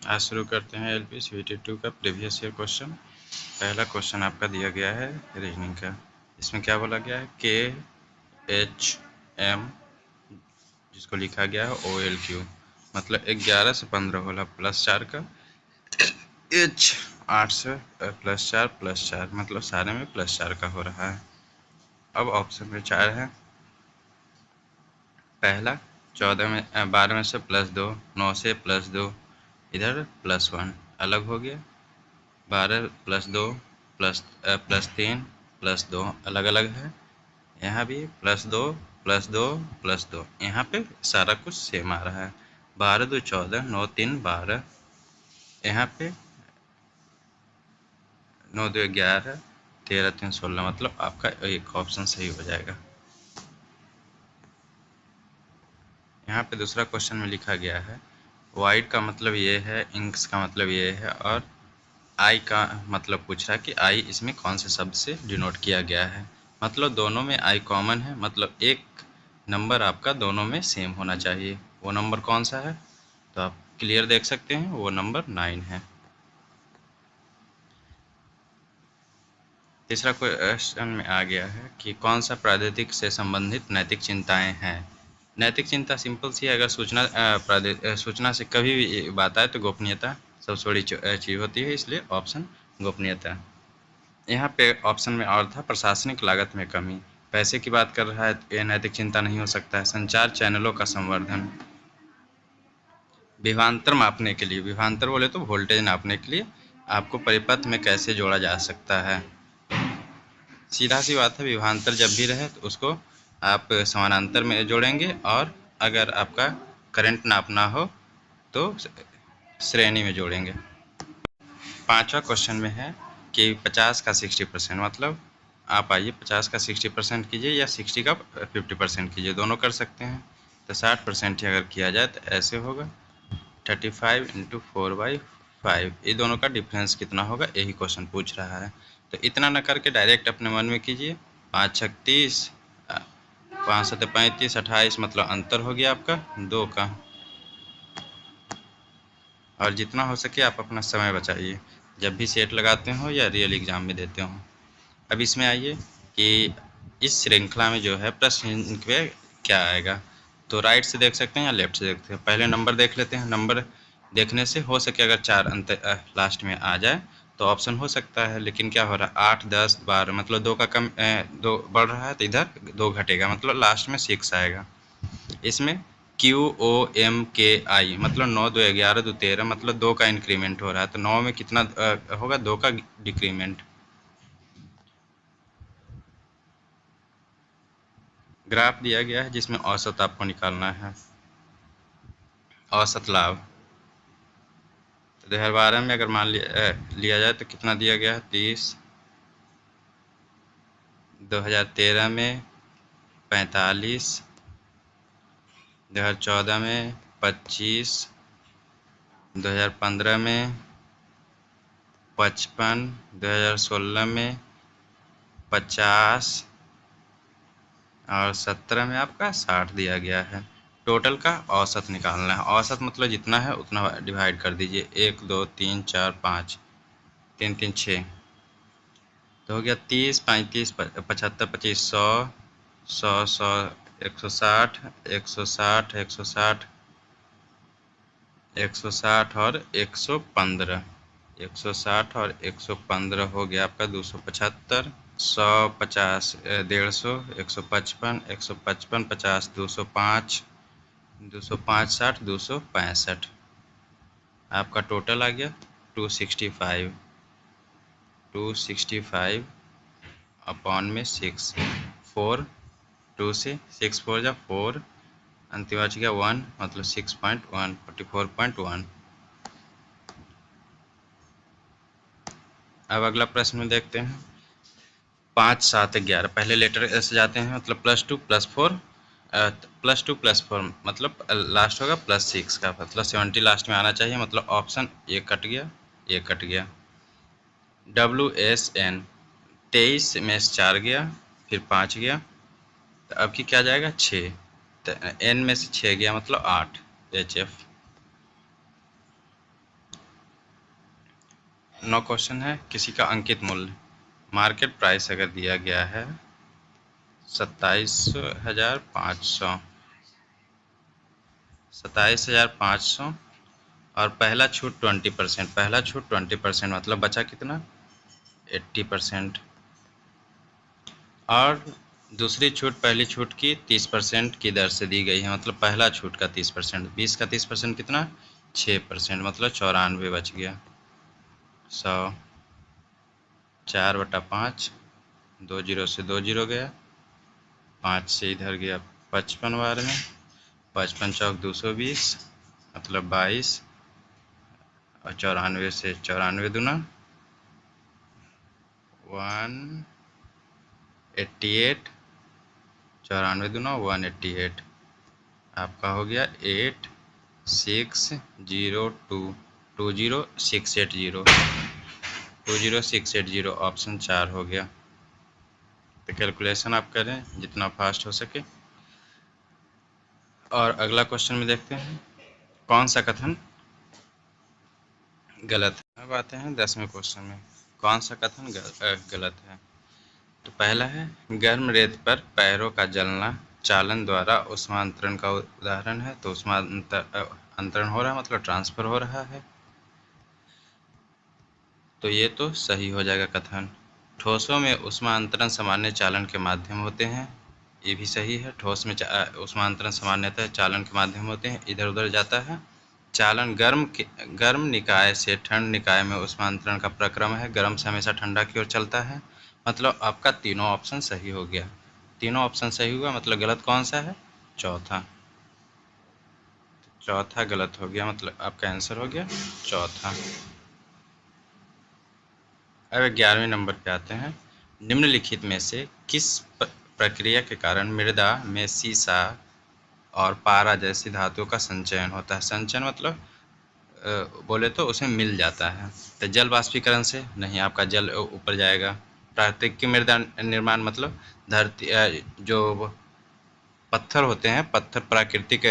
आज शुरू करते हैं LP CVT 2 का प्रीवियस ईयर क्वेश्चन। पहला क्वेश्चन आपका दिया गया है रीजनिंग का। इसमें क्या बोला गया है, KHM जिसको लिखा गया है OLQ, मतलब 11 से 15 होला +4 का, H 8 से +4 +4 मतलब सारे में +4 का हो रहा है। अब ऑप्शन में 4 है। पहला 12 में से +2, 9 से +2, इधर +1 अलग हो गया। 12 +2 +3 +2 अलग अलग है। यहाँ भी +2 +2 +2, यहाँ पे सारा कुछ सेम आ रहा है। 12 2 14, 9 3 12, यहाँ पे 9 2 11, 13 3 16, मतलब आपका एक ऑप्शन सही हो जाएगा। यहाँ पे दूसरा क्वेश्चन में लिखा गया है वाइट का मतलब ये है, इंक्स का मतलब ये है, और आई का मतलब पूछ रहा है कि आई इसमें कौन से शब्द से डिनोट किया गया है। मतलब दोनों में आई कॉमन है, मतलब एक नंबर आपका दोनों में सेम होना चाहिए। वो नंबर कौन सा है, तो आप क्लियर देख सकते हैं, वो नंबर 9 है। तीसरा क्वेश्चन में आ गया है कि कौन सा प्राकृतिक से संबंधित नैतिक चिंताएं हैं। नैतिक चिंता सिंपल सी है, अगर सूचना से कभी भी बात आए तो गोपनीयता सबसे बड़ी चीज़ होती है, इसलिए ऑप्शन गोपनीयता। यहाँ पे ऑप्शन में और था प्रशासनिक लागत में कमी। पैसे की बात कर रहा है तो ये नैतिक चिंता नहीं हो सकता है। संचार चैनलों का संवर्धन। विभवांतर मापने के लिए, विभवांतर बोले तो वोल्टेज नापने के लिए आपको परिपथ में कैसे जोड़ा जा सकता है। सीधा सी बात है, विभवांतर जब भी रहे तो उसको आप समानांतर में जोड़ेंगे, और अगर आपका करंट नापना हो तो श्रेणी में जोड़ेंगे। पांचवा क्वेश्चन में है कि 50 का 60%, मतलब आप आइए 50 का 60% कीजिए या 60 का 50% कीजिए, दोनों कर सकते हैं। तो 60% ही अगर किया जाए तो ऐसे होगा 35 × 4/5, ये दोनों का डिफरेंस कितना होगा, यही क्वेश्चन पूछ रहा है। तो इतना न करके डायरेक्ट अपने मन में कीजिए। 5 छक 30, 5 7 35, 28, मतलब अंतर हो गया आपका 2 का। और जितना हो सके आप अपना समय बचाइए, जब भी सेट लगाते हो या रियल एग्ज़ाम में देते हो। अब इसमें आइए कि इस श्रृंखला में जो है प्रश्न पे क्या आएगा। तो राइट से देख सकते हैं या लेफ्ट से देखते हैं। पहले नंबर देख लेते हैं। नंबर देखने से हो सके अगर 4 अंत लास्ट में आ जाए तो ऑप्शन हो सकता है, लेकिन क्या हो रहा है 8 10 12, मतलब 2 का कम 2 बढ़ रहा है तो इधर 2 घटेगा, मतलब लास्ट में 6 आएगा। इसमें QOMKI, मतलब 9 2 11 2 13, मतलब 2 का इंक्रीमेंट हो रहा है, तो 9 में कितना होगा, 2 का डिक्रीमेंट। ग्राफ दिया गया है जिसमें औसत आपको निकालना है, औसत लाभ। तो 2012 में अगर मान लिया जाए तो कितना दिया गया है 30, 2013 में 45, 2014 में 25, 2015 में 55, 2016 में 50, और 17 में आपका 60 दिया गया है। टोटल का औसत निकालना है। औसत मतलब जितना है उतना डिवाइड कर दीजिए, 1 2 3 4 5, 3 3 6, तो हो गया 30 35 75 25 100 100 100 160 160 160 160 और 115, 160 और 115 हो गया आपका 275, 150 150, 155 155 50 205, 205 60 265, आपका टोटल आ गया 265, 265 अपॉन में 6, 4, 2 से 6 4 जा 4, अंतिम बच गया 1, मतलब 6.1, 44.1। अब अगला प्रश्न में देखते हैं 5 7 11, पहले लेटर से जाते हैं, मतलब +2 +4, +2 +4 मतलब लास्ट होगा +6 का, मतलब 70 लास्ट में आना चाहिए, मतलब ऑप्शन ये कट गया, ये कट गया। WSN 23 में से 4 गया, फिर 5 गया, तो अब की क्या जाएगा 6, तो N में से 6 गया, मतलब 8, HF। 9 क्वेश्चन है, किसी का अंकित मूल्य मार्केट प्राइस अगर दिया गया है 27,500 और पहला छूट 20%, पहला छूट 20% मतलब बचा कितना 80%, और दूसरी छूट पहली छूट की 30% की दर से दी गई है, मतलब पहला छूट का 30%, 20 का 30% कितना 6%, मतलब 94 बच गया। 100 4/5, 2 जीरो से 2 जीरो गया, 5 से इधर गया 55 बार में, 55 चौक 220 मतलब 22, और 94 से 94 दूना 188, 94 दूना 188, आपका हो गया 20680, ऑप्शन 4 हो गया। तो कैलकुलेशन आप करें जितना फास्ट हो सके। और अगला क्वेश्चन में देखते हैं कौन सा कथन गलत है। अब आते हैं 10वें क्वेश्चन में, कौन सा कथन गलत है। तो पहला है गर्म रेत पर पैरों का जलना चालन द्वारा ऊष्मांतरण का उदाहरण है। तो ऊष्मांतरण हो रहा है मतलब ट्रांसफर हो रहा है, तो ये तो सही हो जाएगा कथन। ठोसों में ऊष्मांतरण सामान्य चालन के माध्यम होते हैं, ये भी सही है। ठोस में ऊष्मांतरण सामान्यतः चालन के माध्यम होते हैं, इधर उधर जाता है। चालन गर्म निकाय से ठंड निकाय में ऊष्मांतरण का प्रक्रम है, गर्म से हमेशा ठंडा की ओर चलता है। मतलब आपका तीनों ऑप्शन सही हो गया, तीनों ऑप्शन सही हुआ, मतलब गलत कौन सा है चौथा, चौथा गलत हो गया, मतलब आपका आंसर हो गया चौथा। अब 11वें नंबर पे आते हैं, निम्नलिखित में से किस प्रक्रिया के कारण मृदा में सीसा और पारा जैसी धातुओं का संचयन होता है। संचयन मतलब बोले तो उसमें मिल जाता है। तो जल वाष्पीकरण से नहीं, आपका जल ऊपर जाएगा। प्राकृतिक मृदा निर्माण मतलब धरती जो पत्थर होते हैं, पत्थर प्राकृतिक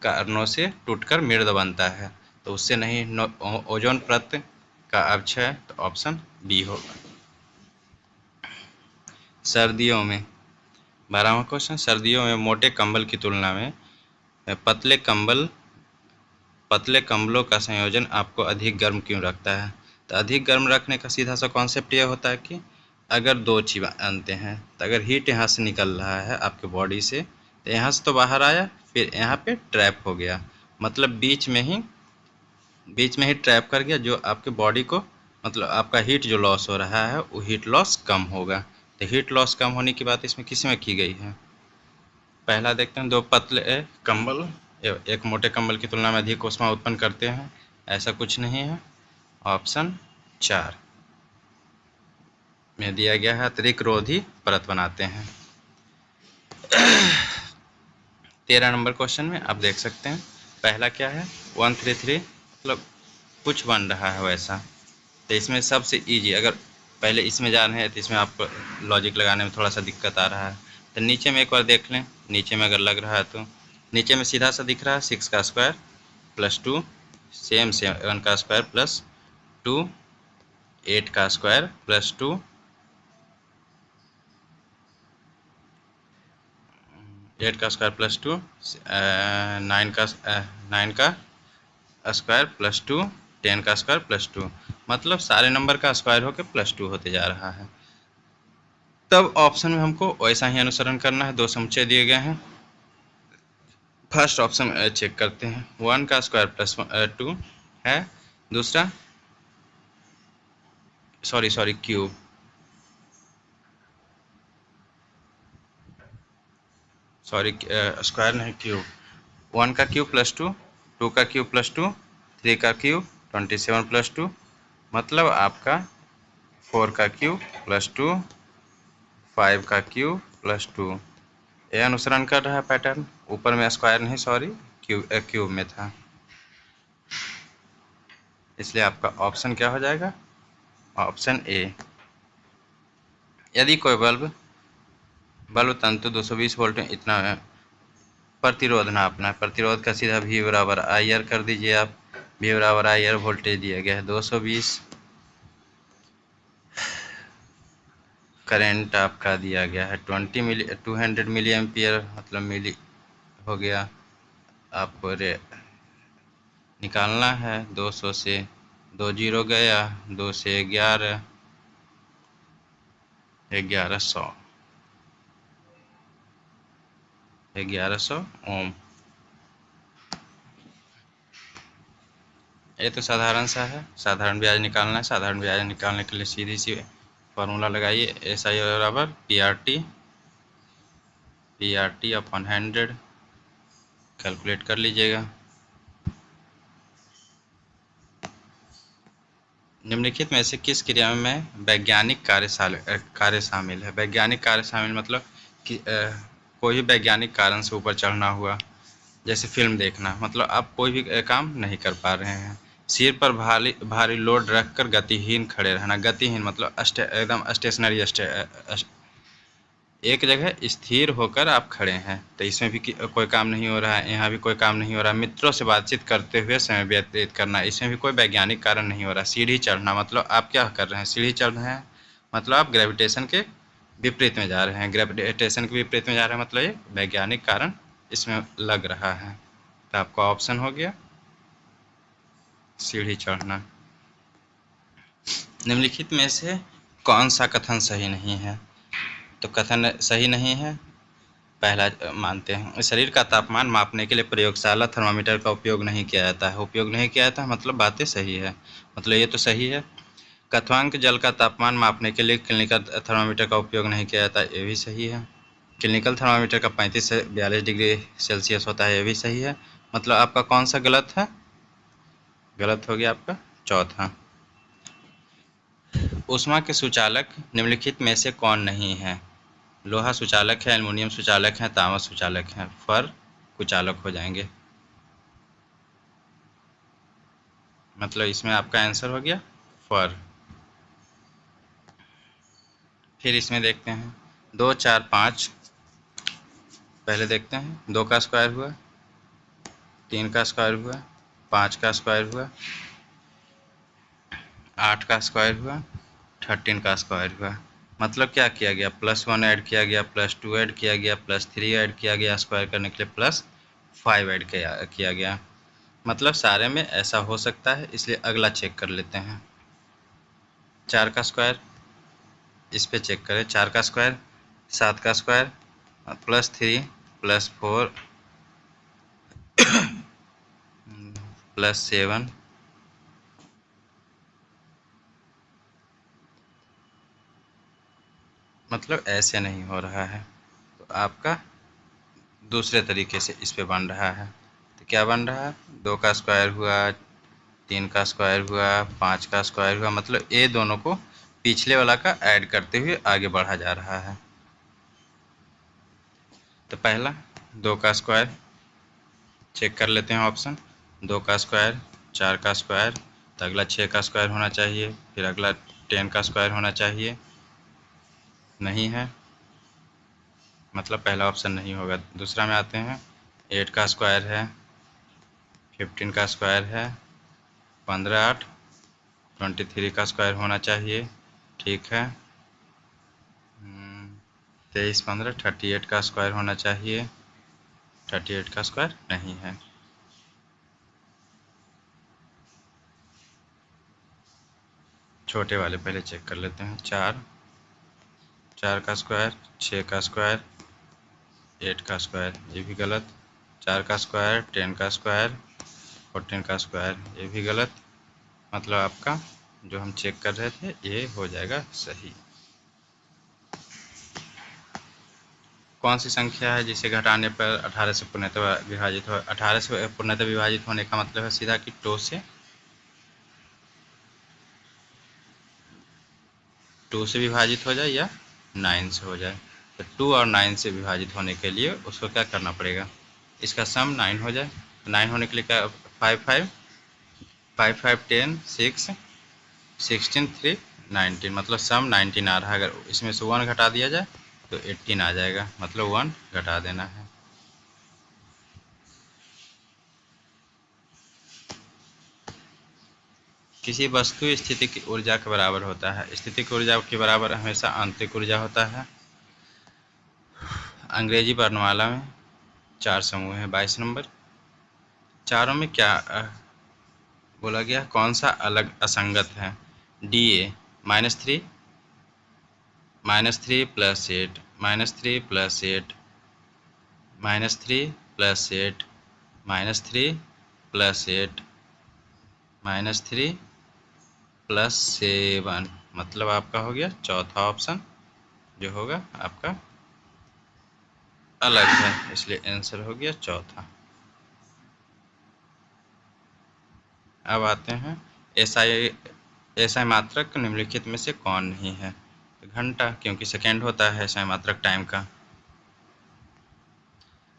कारणों से टूटकर मृदा बनता है, तो उससे नहीं। ओजोन परत का अवक्षय, तो ऑप्शन बी होगा। सर्दियों में 12वां क्वेश्चन, सर्दियों में मोटे कंबल की तुलना में पतले कंबलों का संयोजन आपको अधिक गर्म क्यों रखता है। तो अधिक गर्म रखने का सीधा सा कॉन्सेप्ट ये होता है कि अगर दो चीज़ जानते हैं, तो अगर हीट यहाँ से निकल रहा है आपके बॉडी से, तो यहाँ से तो बाहर आया, फिर यहाँ पे ट्रैप हो गया, मतलब बीच में ही ट्रैप कर गया, जो आपके बॉडी को मतलब आपका हीट जो लॉस हो रहा है वो हीट लॉस कम होगा। तो हीट लॉस कम होने की बात इसमें किस में की गई है। पहला देखते हैं, दो पतले कंबल एक मोटे कंबल की तुलना में अधिक ऊष्मा उत्पन्न करते हैं, ऐसा कुछ नहीं है। ऑप्शन 4 में दिया गया है अतिरिक्त रोधी परत बनाते हैं। 13 नंबर क्वेश्चन में आप देख सकते हैं, पहला क्या है 133, मतलब कुछ बन रहा है वैसा। तो इसमें सबसे इजी, अगर पहले इसमें जा रहे हैं तो इसमें आपको लॉजिक लगाने में थोड़ा सा दिक्कत आ रहा है, तो नीचे में एक बार देख लें। नीचे में अगर लग रहा है तो नीचे में सीधा सा दिख रहा है 6 का स्क्वायर प्लस 2, सेम 7 का स्क्वायर प्लस 2, 8 का स्क्वायर प्लस 2, 8 का स्क्वायर प्लस 2, 9 का स्क्वायर प्लस 2, 10 का स्क्वायर प्लस 2, मतलब सारे नंबर का स्क्वायर होकर प्लस 2 होते जा रहा है। तब ऑप्शन में हमको वैसा ही अनुसरण करना है, दो समुच्चय दिए गए हैं। फर्स्ट ऑप्शन चेक करते हैं, 1 का स्क्वायर प्लस 2 है, दूसरा सॉरी क्यूब, स्क्वायर नहीं क्यूब, 1 का क्यूब प्लस 2, 2 का क्यूब प्लस 2, 3 का क्यूब 27 प्लस 2, मतलब आपका 4 का क्यूब प्लस 2, 5 का क्यूब प्लस 2। ये अनुसरण कर रहा है पैटर्न, ऊपर में स्क्वायर नहीं सॉरी क्यूब में था, इसलिए आपका ऑप्शन क्या हो जाएगा, ऑप्शन ए। यदि कोई बल्ब तंतु 220 वोल्ट में इतना प्रतिरोध नापना है, प्रतिरोध का सीधा V बराबर IR कर दीजिए आप, V बराबर IR वोल्टेज दिया गया है 220, करंट आपका दिया गया है 200 मिली एम्पियर, मतलब मिली हो गया। आपको निकालना है 200 से, 2 जीरो गया, 2 से 11, 1100, 1100 ओम। ये तो साधारण सा है, साधारण ब्याज निकालना है। साधारण ब्याज निकालने के लिए सीधी सी फार्मूला लगाइए, SI बराबर PRT अपॉन 100, कैलकुलेट कर लीजिएगा। निम्नलिखित में से किस क्रिया में वैज्ञानिक कार्य शामिल है? वैज्ञानिक कार्य शामिल मतलब कि कोई भी वैज्ञानिक कारण से ऊपर चढ़ना हुआ, जैसे फिल्म देखना, मतलब आप कोई भी काम नहीं कर पा रहे हैं। सिर पर भारी भारी लोड रखकर गतिहीन खड़े रहना। गतिहीन मतलब एकदम स्टेशनरी, एक जगह स्थिर होकर आप खड़े हैं, तो इसमें भी कोई काम नहीं हो रहा है, यहाँ भी कोई काम नहीं हो रहा है। मित्रों से बातचीत करते हुए समय व्यतीत करना, इसमें भी कोई वैज्ञानिक कारण नहीं हो रहा। सीढ़ी चढ़ना मतलब आप क्या कर रहे हैं? सीढ़ी चढ़ रहे हैं, मतलब आप ग्रेविटेशन के विपरीत में जा रहे हैं। ग्रेविटेशन के विपरीत में जा रहे हैं मतलब ये वैज्ञानिक कारण इसमें लग रहा है। तो आपका ऑप्शन हो गया सीढ़ी चढ़ना। निम्नलिखित में से कौन सा कथन सही नहीं है? तो कथन सही नहीं है, पहला मानते हैं, शरीर का तापमान मापने के लिए प्रयोगशाला थर्मामीटर का उपयोग नहीं किया जाता है। उपयोग नहीं किया जाता है मतलब बातें सही है, मतलब ये तो सही है। कथवांक जल का तापमान मापने के लिए क्लिनिकल थर्मामीटर का उपयोग नहीं किया जाता, ये भी सही है। क्लिनिकल थर्मामीटर का 35 से 42 डिग्री सेल्सियस होता है, ये भी सही है। मतलब आपका कौन सा गलत है? गलत हो गया आपका चौथा। ऊष्मा के सुचालक निम्नलिखित में से कौन नहीं है? लोहा सुचालक है, एल्युमिनियम सुचालक है, तांबा सुचालक है, फर कुचालक हो जाएंगे। मतलब इसमें आपका आंसर हो गया फर। फिर इसमें देखते हैं 2 4 5। पहले देखते हैं 2 का स्क्वायर हुआ, 3 का स्क्वायर हुआ, 5 का स्क्वायर हुआ, 8 का स्क्वायर हुआ, 13 का स्क्वायर हुआ। मतलब क्या किया गया? +1 ऐड किया गया, +2 ऐड किया गया, +3 ऐड किया गया, स्क्वायर करने के लिए +5 ऐड किया गया। मतलब सारे में ऐसा हो सकता है, इसलिए अगला चेक कर लेते हैं। 4 का स्क्वायर, इस पे चेक करें। 4 का स्क्वायर, 7 का स्क्वायर, +3 +4 +7, मतलब ऐसे नहीं हो रहा है, तो आपका दूसरे तरीके से इस पे बन रहा है। तो क्या बन रहा है? 2 का स्क्वायर हुआ, 3 का स्क्वायर हुआ, 5 का स्क्वायर हुआ, मतलब ये दोनों को पिछले वाला का ऐड करते हुए आगे बढ़ा जा रहा है। तो पहला 2 का स्क्वायर चेक कर लेते हैं ऑप्शन। 2 का स्क्वायर, 4 का स्क्वायर, तो अगला 6 का स्क्वायर होना चाहिए, फिर अगला 10 का स्क्वायर होना चाहिए, नहीं है, मतलब पहला ऑप्शन नहीं होगा। दूसरा में आते हैं, 8 का स्क्वायर है, 15 का स्क्वायर है, 15 8, 23 का स्क्वायर होना चाहिए, ठीक है। 23 15, 38 का स्क्वायर होना चाहिए, 38 का स्क्वायर नहीं है। छोटे वाले पहले चेक कर लेते हैं। 4 का स्क्वायर, 6 का स्क्वायर, 8 का स्क्वायर, ये भी गलत। 4 का स्क्वायर, 10 का स्क्वायर, 14 का स्क्वायर, ये भी गलत। मतलब आपका जो हम चेक कर रहे थे ये हो जाएगा सही। कौन सी संख्या है जिसे घटाने पर 18 से पूर्णतः विभाजित हो? 18 से पूर्णतः विभाजित होने का मतलब है सीधा कि 2 से विभाजित हो जाए या 9 से हो जाए। तो 2 और 9 से विभाजित होने के लिए उसको क्या करना पड़ेगा? इसका सम 9 हो जाए। 9 होने के लिए क्या? 5 5 5 5 10 6 16 3 19, मतलब सम 19 आ रहा है। अगर इसमें से 1 घटा दिया जाए तो 18 आ जाएगा, मतलब 1 घटा देना है। किसी वस्तु स्थिति की ऊर्जा के बराबर होता है। स्थिति की ऊर्जा के बराबर हमेशा आंतरिक ऊर्जा होता है। अंग्रेजी वर्णमाला में 4 समूह हैं। 22 नंबर, चारों में क्या बोला गया, कौन सा अलग असंगत है? DA -3 -3 + 8 -3 + 8 -3 + 8 -3 + 8 -3 + 7, मतलब आपका हो गया चौथा ऑप्शन जो होगा आपका अलग है, इसलिए आंसर हो गया चौथा। अब आते हैं SI मात्रक निम्नलिखित में से कौन नहीं है? तो घंटा, क्योंकि सेकेंड होता है SI मात्रक टाइम का।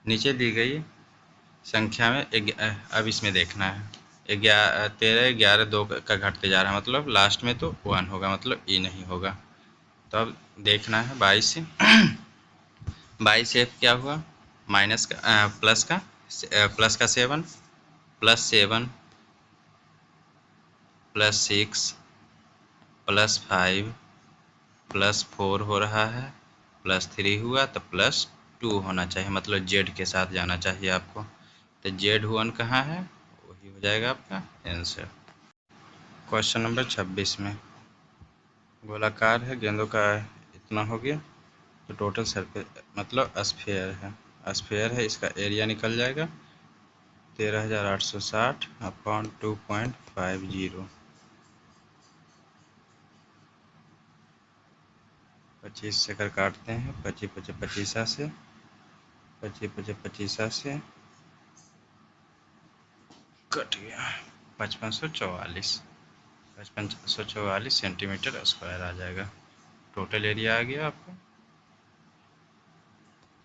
नीचे दी गई संख्या में अब इसमें देखना है 13 11 2 का घटते जा रहा है, मतलब लास्ट में तो 1 होगा, मतलब E नहीं होगा। तो अब देखना है 22 F क्या हुआ, माइनस का प्लस का 7 +7 +6 +5 +4 हो रहा है, +3 हुआ तो +2 होना चाहिए, मतलब Z के साथ जाना चाहिए आपको। तो Z1 कहाँ है, वही हो जाएगा आपका आंसर। क्वेश्चन नंबर 26 में गोलाकार है, गेंदों का इतना हो गया, तो टोटल सरफेस मतलब स्फीयर है, स्फीयर है, इसका एरिया निकल जाएगा 13,860 अपॉन 2.50। 25 से कर काटते हैं, 25 25 25 से 25 25 25 से कट गया 5544 सेंटीमीटर स्क्वायर आ जाएगा। टोटल एरिया आ गया आपका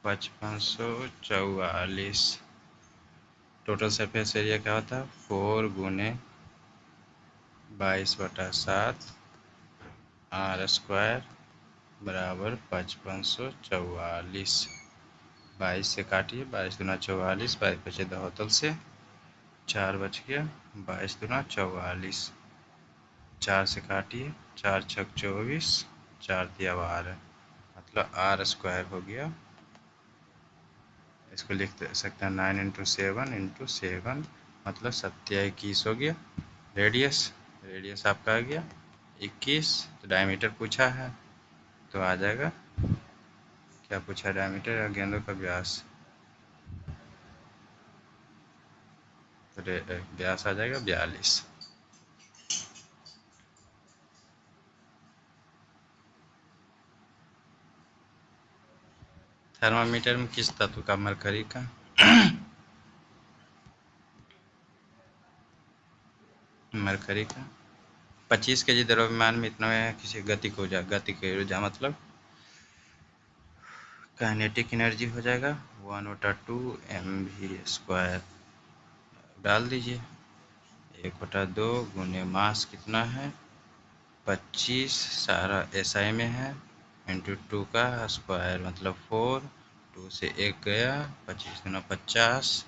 5544। टोटल सरफेस एरिया क्या होता है, 4 × 22/7 r² बराबर 5544। 22 से काटिए, 22 दूना 44, 22 बचे दहोतल से 4 बच गया, 22 दूना 44, 4 से काटिए, 4 छक 24, 4 दिया 12, मतलब r² हो गया। इसको लिख सकते हैं 9 × 7 × 7, मतलब 27 हो गया। रेडियस आपका आ गया 21। तो डायमीटर पूछा है तो आ जाएगा, क्या पूछा, डायमीटर या गेंदों का व्यास, तो व्यास आ जाएगा 42। थर्मामीटर में किस तत्व का, मरकरी का मरकरी का 25 kg द्रव्यमान में इतना किसी गति की ऊर्जा मतलब काइनेटिक एनर्जी हो जाएगा 1/2 mv²। डाल दीजिए 1/2 गुने मास कितना है 25, सारा SI में है, इंटू 2 का स्क्वायर मतलब 4, 2 से 1 गया, 25 दूना 50,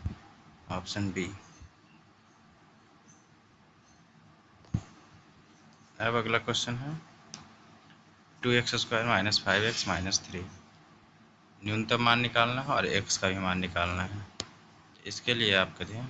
ऑप्शन बी। अब अगला क्वेश्चन है 2x² - 5x - 3। न्यूनतम मान निकालना है और x का भी मान निकालना है। इसके लिए आप करिए